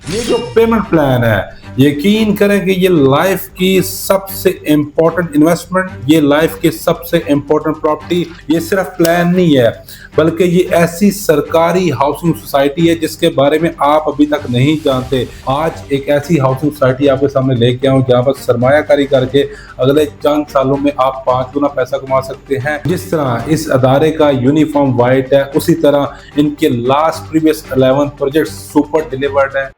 ये जो payment plan है, यकीन करें कि ये लाइफ की सबसे इम्पोर्टेंट इन्वेस्टमेंट, ये लाइफ की सबसे इम्पोर्टेंट प्रॉपर्टी, ये सिर्फ प्लान नहीं है, बल्कि ये ऐसी सरकारी हाउसिंग सोसाइटी है जिसके बारे में आप अभी तक नहीं जानते। आज एक ऐसी हाउसिंग सोसाइटी आपके सामने लेके आऊं जहां पर सरमायाकारी करके अगले चंद सालों में आप 5 गुना पैसा कमा सकते हैं। जिस तरह इस अदारे का यूनिफॉर्म वाइट है, उसी तरह इनके last previous 11 project super delivered है।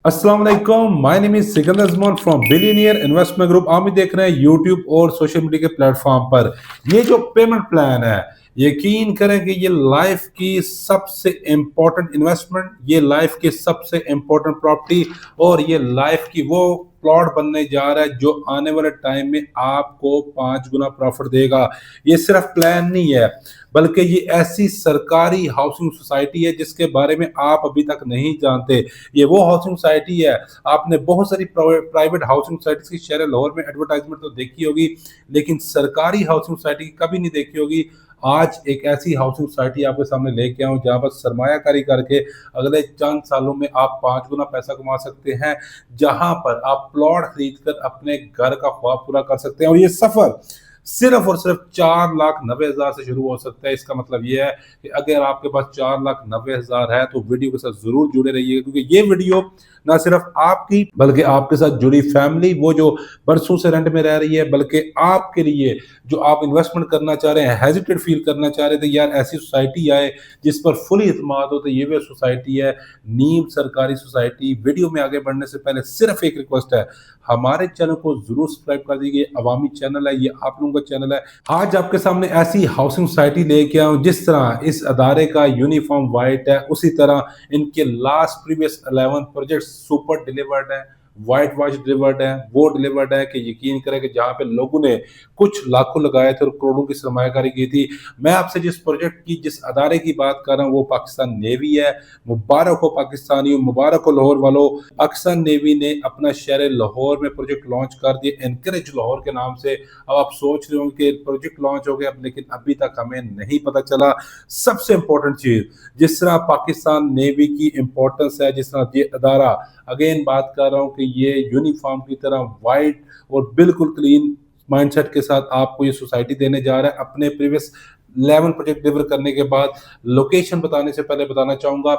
अस्सलाम वालेकुम, my name is Sikandar Ajman from billionaire investment group. आप भी देख रहे हैं यूट्यूब और सोशल मीडिया के प्लेटफॉर्म पर। ये जो पेमेंट प्लान है, यकीन करें कि ये लाइफ की सबसे इम्पोर्टेंट इन्वेस्टमेंट, ये लाइफ की सबसे इम्पोर्टेंट प्रॉपर्टी और ये लाइफ की वो प्लॉट बनने जा रहा है जो आने वाले टाइम में आपको 5 गुना प्रॉफिट देगा। ये सिर्फ प्लान नहीं है, बल्कि ये ऐसी सरकारी हाउसिंग सोसाइटी है जिसके बारे में आप अभी तक नहीं जानते। ये वो हाउसिंग सोसाइटी है, आपने बहुत सारी प्राइवेट हाउसिंग सोसाइटीज की शहर लाहौर में एडवर्टाइजमेंट तो देखी होगी, लेकिन सरकारी हाउसिंग सोसाइटी कभी नहीं देखी होगी। आज एक ऐसी हाउसिंग सोसाइटी आपके सामने लेके आऊं जहां पर सरमायाकारी करके अगले चंद सालों में आप 5 गुना पैसा कमा सकते हैं, जहां पर आप प्लॉट खरीद कर अपने घर का ख्वाब पूरा कर सकते हैं। और ये सफर सिर्फ और सिर्फ 4,90,000 से शुरू हो सकता है। इसका मतलब ये है कि अगर आपके पास 4,90,000 है तो वीडियो के साथ जरूर जुड़े रहिएगा, क्योंकि ये वीडियो ना सिर्फ आपकी बल्कि आपके साथ जुड़ी फैमिली, वो जो बरसों से रेंट में रह रही है, बल्कि आपके लिए जो आप इन्वेस्टमेंट करना चाह रहे हैं, हेजिटेट फील करना चाह रहे थे यार ऐसी सोसाइटी आए जिस पर फुली इत्मीनान हो, तो ये वो सोसाइटी है, नीम सरकारी सोसाइटी। वीडियो में आगे बढ़ने से पहले सिर्फ एक रिक्वेस्ट है, हमारे चैनल को जरूर सब्सक्राइब कर दीजिए। अवामी चैनल है, ये आप लोगों का चैनल है। आज आपके सामने ऐसी हाउसिंग सोसाइटी लेके आऊं जिस तरह इस अदारे का यूनिफॉर्म वाइट है, उसी तरह इनके last previous 11 project super delivered है, व्हाइट वॉश डिलीवर्ड है। वो डिलीवर्ड है कि यकीन करें कि जहां पे लोगों ने कुछ लाखों लगाए थे और करोड़ों की सरमायाकारी की थी। मैं आपसे जिस प्रोजेक्ट की, जिस अदारे की बात कर रहा हूं, वो पाकिस्तान नेवी है। मुबारक हो पाकिस्तानियों, मुबारक हो लाहौर वालों। पाकिस्तान नेवी ने अपना शहर लाहौर में प्रोजेक्ट लॉन्च कर दिया, एनकरेज लाहौर के नाम से। अब आप सोच रहे हो कि प्रोजेक्ट लॉन्च हो गया, लेकिन अभी तक हमें नहीं पता चला सबसे इंपॉर्टेंट चीज, जिस तरह पाकिस्तान नेवी की इंपॉर्टेंस है, जिस तरह ये अदारा, अगेन बात कर रहा हूं कि ये यूनिफॉर्म की तरह वाइट और बिल्कुल क्लीन माइंडसेट के साथ आपको ये सोसाइटी देने जा रहा है। अपने प्रीवियस 11 प्रोजेक्ट डिलीवर करने के बाद लोकेशन बताने से पहले बताना चाहूंगा,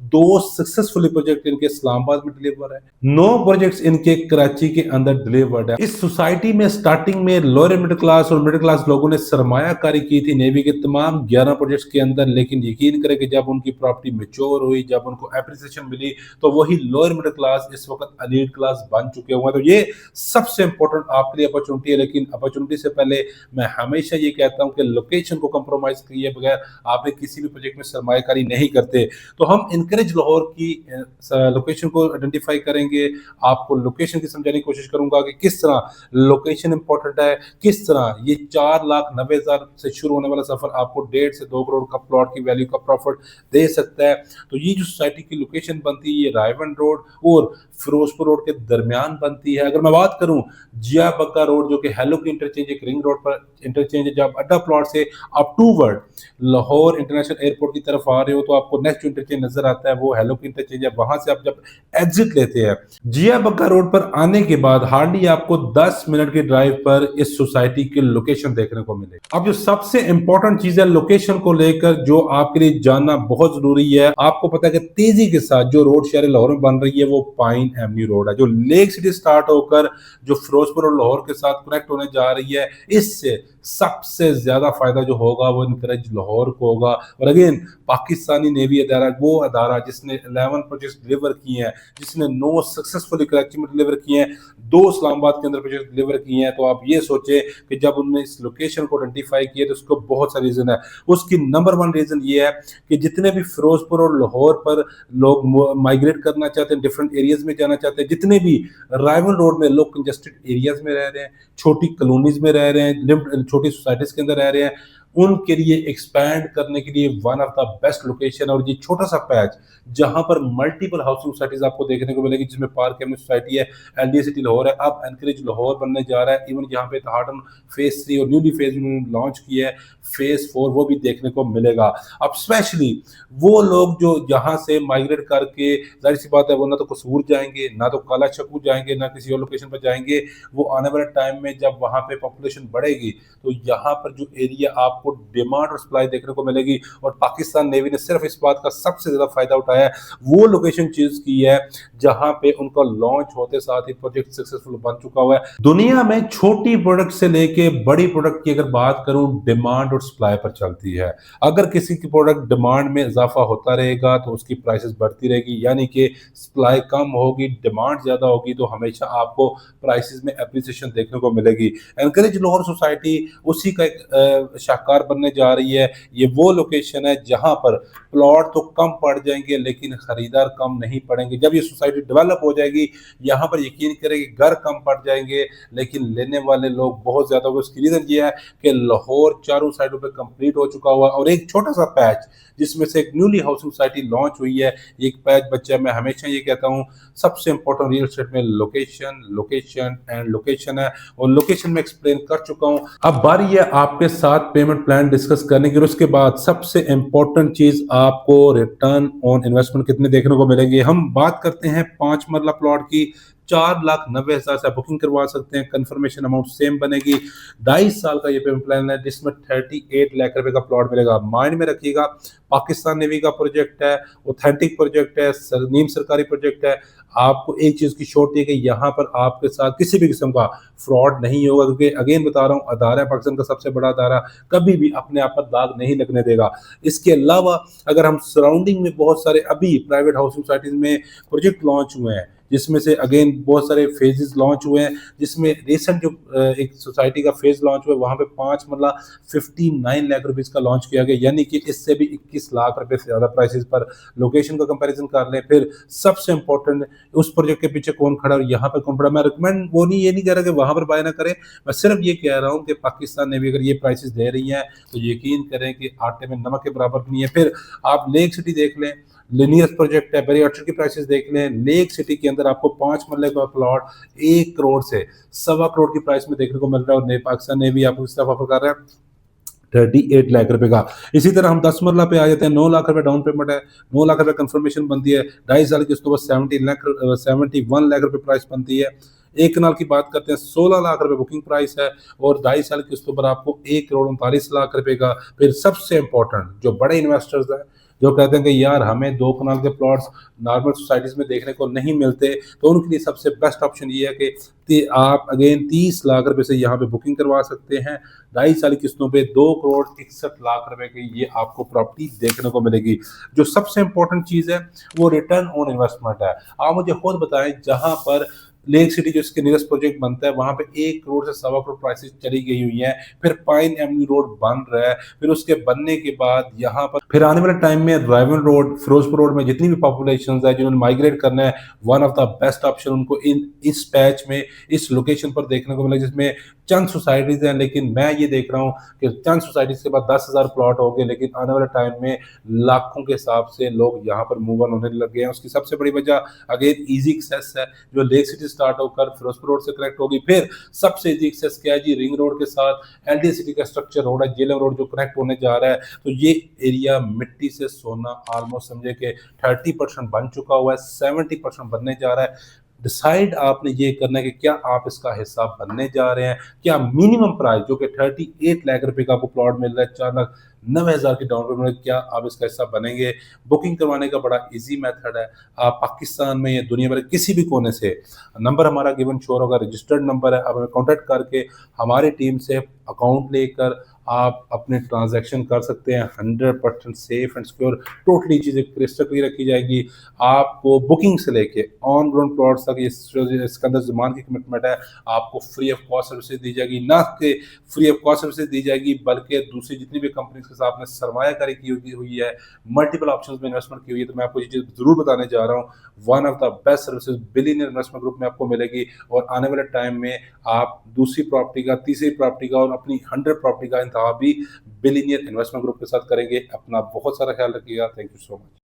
2 सक्सेसफुली प्रोजेक्ट इनके इस्लामाबाद में डिलीवर है, 9 प्रोजेक्ट्स इनके कराची के अंदर डिलीवर्ड है। इस सोसाइटी में स्टार्टिंग में लोअर मिडिल क्लास और मिडिल क्लास लोगों ने सरमायाकारी की थी नेवी के तमाम 11 प्रोजेक्ट्स के अंदर, लेकिन यकीन करें कि जब उनकी प्रॉपर्टी मेच्योर हुई, जब उनको एप्रिसिएशन मिली, तो वही लोअर मिडिल क्लास इस वक्त अलीट क्लास बन चुके हुए हैं। तो ये सबसे इंपॉर्टेंट आपके लिए अपॉर्चुनिटी है, लेकिन अपॉर्चुनिटी से पहले मैं हमेशा ये कहता हूं कि लोकेशन को कंप्रोमाइज किए बगैर आपने किसी भी प्रोजेक्ट में सरमायाकारी नहीं करते। तो हम इनकरेज लाहौर की लोकेशन को आइडेंटिफाई करेंगे, आपको लोकेशन की समझाने की कोशिश करूंगा कि किस तरह लोकेशन इंपॉर्टेंट है, किस तरह ये 4,90,000 से शुरू होने वाला सफर आपको 1.5 से 2 करोड़ का प्लॉट की वैल्यू का प्रॉफिट दे सकता है। तो ये जो सोसाइटी की लोकेशन बनती है, ये रायवन रोड और फिरोजपुर रोड के दरमियान बनती है। अगर मैं बात करूं जिया बग्गा रोड, जो कि हेलो की इंटरचेंज एक रिंग रोड पर इंटरचेंज है, जब अड्डा प्लॉट से आप towards Lahore international airport की तरफ आ रहे हो तो आपको नेक्स्ट इंटरचेंज नजर आता है, वो हेलो की इंटरचेंज है। वहां से आप जब एग्जिट लेते हैं जिया बग्गा रोड पर आने के बाद हार्डली आपको 10 मिनट की ड्राइव पर इस सोसाइटी की लोकेशन देखने को मिले। अब जो सबसे इंपॉर्टेंट चीज है लोकेशन को लेकर, जो आपके लिए जानना बहुत जरूरी है, आपको पता है कि तेजी के साथ जो रोड शहर लाहौर में बन रही है वो पाइन एवेन्यू रोड है, जो लेक सिटी स्टार्ट होकर जो फिरोजपुर और लाहौर के साथ कनेक्ट होने जा रही है। इससे सबसे ज्यादा फायदा जो होगा वो इनकरेज लाहौर को होगा। और अगेन पाकिस्तानी नेवी अदारा, वो अदारा जिसने 11 प्रोजेक्ट डिलीवर किए हैं, जिसने 9 सक्सेसफुली कराची में डिलीवर किए हैं, 2 इस्लामाबाद के अंदर प्रोजेक्ट डिलीवर किए हैं, तो आप ये सोचे कि जब उन्होंने इस लोकेशन को आइडेंटिफाई किया तो उसको बहुत सारे रीजन है। उसकी नंबर 1 रीजन ये है कि जितने भी फिरोजपुर और लाहौर पर लोग माइग्रेट करना चाहते हैं, डिफरेंट एरियाज में जाना चाहते हैं, जितने भी राइवल रोड में लोग कंजेस्टेड एरियाज में रह रहे हैं, छोटी कॉलोनीज में रह रहे हैं, छोटी सोसाइटीज के अंदर रह रहे हैं, उनके लिए एक्सपैंड करने के लिए one of the best location. और ये छोटा सा पैच जहां पर मल्टीपल हाउसिंग सोसाइटीज आपको देखने को मिलेगी, जिसमें पार्क एवेन्यू सोसाइटी है, एलडीए सिटी लाहौर है, अब एनकरेज लाहौर बनने जा रहा है। इवन यहाँ पे हार्टन फेज 3 और न्यूली फेज लॉन्च किया है, फेज 4 वो भी देखने को मिलेगा। अब स्पेशली वो लोग जो यहाँ से माइग्रेट करके, जाहिर सी बात है वो ना तो कसूर जाएंगे, ना तो काला चक्कू जाएंगे, ना किसी और लोकेशन पर जाएंगे। वो आने वाले टाइम में जब वहाँ पे पॉपुलेशन बढ़ेगी तो यहाँ पर जो एरिया आपको डिमांड और सप्लाई देखने को मिलेगी। और पाकिस्तान नेवी ने सिर्फ इस बात का सबसे ज्यादा फायदा उठाया है, वो लोकेशन चूज की है जहां पे उनका लॉन्च होते साथ ही प्रोजेक्ट सक्सेसफुल बन चुका हुआ है। दुनिया में छोटी प्रोडक्ट से लेके बड़ी प्रोडक्ट की अगर बात करूं, डिमांड और सप्लाई पर चलती है। अगर किसी की प्रोडक्ट डिमांड में इजाफा होता रहेगा तो उसकी प्राइसेस बढ़ती रहेगी, यानी कि सप्लाई कम होगी, डिमांड ज्यादा होगी तो हमेशा आपको प्राइसेस में एप्रिसिएशन देखने को मिलेगी। एनकरेज लाहौर सोसाइटी उसी का एक शाहकार बनने जा रही है। ये वो लोकेशन है जहां पर प्लॉट तो कम पड़ जाएंगे लेकिन खरीदार कम नहीं पड़ेंगे। जब ये सोसाइटी डेवलप हो जाएगी, यहाँ पर यकीन करें कि घर कम पड़ जाएंगे लेकिन लेने वाले लोग बहुत ज्यादा होंगे। उसकी रीजन ये है कि लाहौर चारों साइडों पे कंप्लीट हो चुका हुआ और एक छोटा सा पैच जिसमें से एक न्यूली हाउसिंग सोसाइटी लॉन्च हुई है, एक पैच बच्चा। मैं हमेशा ये कहता हूँ सबसे इंपॉर्टेंट रियल एस्टेट में लोकेशन, लोकेशन एंड लोकेशन है, और लोकेशन में एक्सप्लेन कर चुका हूँ। अब बारी है आपके साथ पेमेंट प्लान डिस्कस करने की, और उसके बाद सबसे इंपॉर्टेंट चीज आपको रिटर्न ऑन इन्वेस्टमेंट कितने देखने को मिलेंगे। हम बात करते हैं 5 मरला प्लॉट की, 4,90,000 से बुकिंग करवा सकते हैं, कंफर्मेशन अमाउंट सेम बनेगी। 2.5 साल का ये पेमेंट प्लान है जिसमें 38 लाख रुपए का प्लॉट मिलेगा। माइंड में रखिएगा, पाकिस्तान नेवी का प्रोजेक्ट है, ऑथेंटिक प्रोजेक्ट है, नीम सरकारी प्रोजेक्ट है। आपको एक चीज की श्योरिटी है कि यहाँ पर आपके साथ किसी भी किस्म का फ्रॉड नहीं होगा, क्योंकि अगेन बता रहा हूँ, अदारा है पाकिस्तान का सबसे बड़ा अदारा, कभी भी अपने आप पर दाग नहीं लगने देगा। इसके अलावा अगर हम सराउंडिंग में बहुत सारे अभी प्राइवेट हाउसिंग सोसाइटीज में प्रोजेक्ट लॉन्च हुए हैं, जिसमें से अगेन बहुत सारे फेजेस लॉन्च हुए हैं, जिसमें रिसेंट जो एक सोसाइटी का फेज लॉन्च हुआ वहां पे 5 मतलब 59 लाख रुपीस का लॉन्च किया गया, यानी कि इससे भी 21 लाख रुपए से ज्यादा प्राइसेस पर। लोकेशन का कंपैरिजन कर लें, फिर सबसे इंपॉर्टेंट उस प्रोजेक्ट के पीछे कौन खड़ा और यहाँ पर कौन खड़ा। मैं रिकमेंड वो नहीं, ये नहीं कह रहा कि वहां पर बाय ना करें, मैं सिर्फ ये कह रहा हूँ कि पाकिस्तान ने भी अगर ये प्राइसेस दे रही हैं तो यकीन करें कि आटे में नमक के बराबर नहीं है। फिर आप लेक सिटी देख लें, लिनियस प्रोजेक्ट है, बड़ी ऑर्चर्ड की प्राइसेस देख लें। लेक सिटी के अंदर आपको 5 मरले का प्लॉट 1 करोड़ से 1.25 करोड़ की प्राइस में देखने को मिल रहा है, और पाकिस्तान ने भी आपको इस तरफ ऑफर कर रहा है 38 लाख रुपए का। इसी तरह हम 10 मरला पे आ जाते हैं, 9 लाख रुपए डाउन पेमेंट है, 9 लाख रुपए कंफर्मेशन बनती है, 2.5 साल की उसके बाद 71 लाख रुपए प्राइस बनती है। एक कनाल की बात करते हैं, 16 लाख रुपए बुकिंग प्राइस है, और 2.5 साल की उसके ऊपर आपको 1 करोड़ 39 लाख रुपए का। फिर सबसे इंपॉर्टेंट जो बड़े इन्वेस्टर्स हैं, जो कहते हैं कि यार हमें 2 कनाल के प्लॉट्स नॉर्मल सोसाइटीज में देखने को नहीं मिलते, तो उनके लिए सबसे बेस्ट ऑप्शन ये है कि आप अगेन 30 लाख रुपए से यहाँ पे बुकिंग करवा सकते हैं। 2.5 साल किस्तों पे 2 करोड़ 61 लाख रुपए की ये आपको प्रॉपर्टी देखने को मिलेगी। जो सबसे इंपॉर्टेंट चीज है वो रिटर्न ऑन इन्वेस्टमेंट है। आप मुझे खुद बताएं, जहां पर लेक सिटी जो इसके नियरेस्ट प्रोजेक्ट बनता है वहां पे 1 करोड़ से 1.25 करोड़ प्राइसेस चली गई हुई है। फिर पाइन एवेन्यू रोड बन रहा है, फिर उसके बनने के बाद यहाँ पर फिर आने वाले टाइम में राइवल रोड, फिरोजपुर रोड में जितनी भी पॉपुलेशन है जिन्होंने माइग्रेट करना है, one of the best option उनको इस पैच में, इस लोकेशन पर देखने को मिला, जिसमें चंद सोसाइटीज हैं। लेकिन मैं ये देख रहा हूँ कि चंद सोसाइटीज के बाद 10,000 प्लॉट हो गए, लेकिन आने वाले टाइम में लाखों के हिसाब से लोग यहाँ पर मूव ऑन होने लग गए हैं। उसकी सबसे बड़ी वजह अगेन ईजी एक्सेस है, जो लेक सिटी स्टार्ट होकर फिरोजपुर रोड से कनेक्ट होगी। फिर सबसे ईजी एक्सेस क्या है जी, रिंग रोड के साथ एलडी सिटी का स्ट्रक्चर रोड है, जेलम रोड जो कनेक्ट होने जा रहा है। तो ये एरिया मिट्टी से सोना ऑलमोस्ट समझे कि 30% बन चुका हुआ है, 70% बनने जा रहा है। डिसाइड आपने ये करना है कि क्या आप इसका हिस्सा बनने जा रहे हैं, क्या मिनिमम प्राइस जो कि 38 लाख रुपए का आपको प्लॉट मिल रहा है, 4,90,000 की डाउन पेमेंट, क्या आप इसका हिस्सा बनेंगे। बुकिंग करवाने का बड़ा इजी मेथड है। आप पाकिस्तान में या दुनिया भर किसी भी कोने से, नंबर हमारा गिवन शोर होगा, रजिस्टर्ड नंबर है, आप हमें कॉन्टैक्ट करके हमारी टीम से अकाउंट लेकर आप अपने ट्रांजैक्शन कर सकते हैं। 100% सेफ एंड सिक्योर, टोटली चीज़ें क्रिस्टल क्लियर रखी जाएगी। आपको बुकिंग से लेके ऑन ग्राउंड प्लॉट्स तक इसके अंदर ज़मान की कमिटमेंट है, आपको फ्री ऑफ कॉस्ट सर्विसेज दी जाएगी। ना कि फ्री ऑफ कॉस्ट सर्विसेज दी जाएगी, बल्कि दूसरी जितनी भी कंपनीज के के साथ आपने सरमायाकारी की हुई है, मल्टीपल ऑप्शंस में इन्वेस्टमेंट की हुई है, तो मैं आपको ये चीज़ ज़रूर बताने जा रहा हूँ। One of the best services billionaire investment group में आपको मिलेगी और आने वाले टाइम में आप दूसरी प्रॉपर्टी का, तीसरी प्रॉपर्टी का और अपनी 100 प्रॉपर्टी का इंतखाब भी बिलियनियर इन्वेस्टमेंट ग्रुप के साथ करेंगे। अपना बहुत सारा ख्याल रखिएगा। Thank you so much.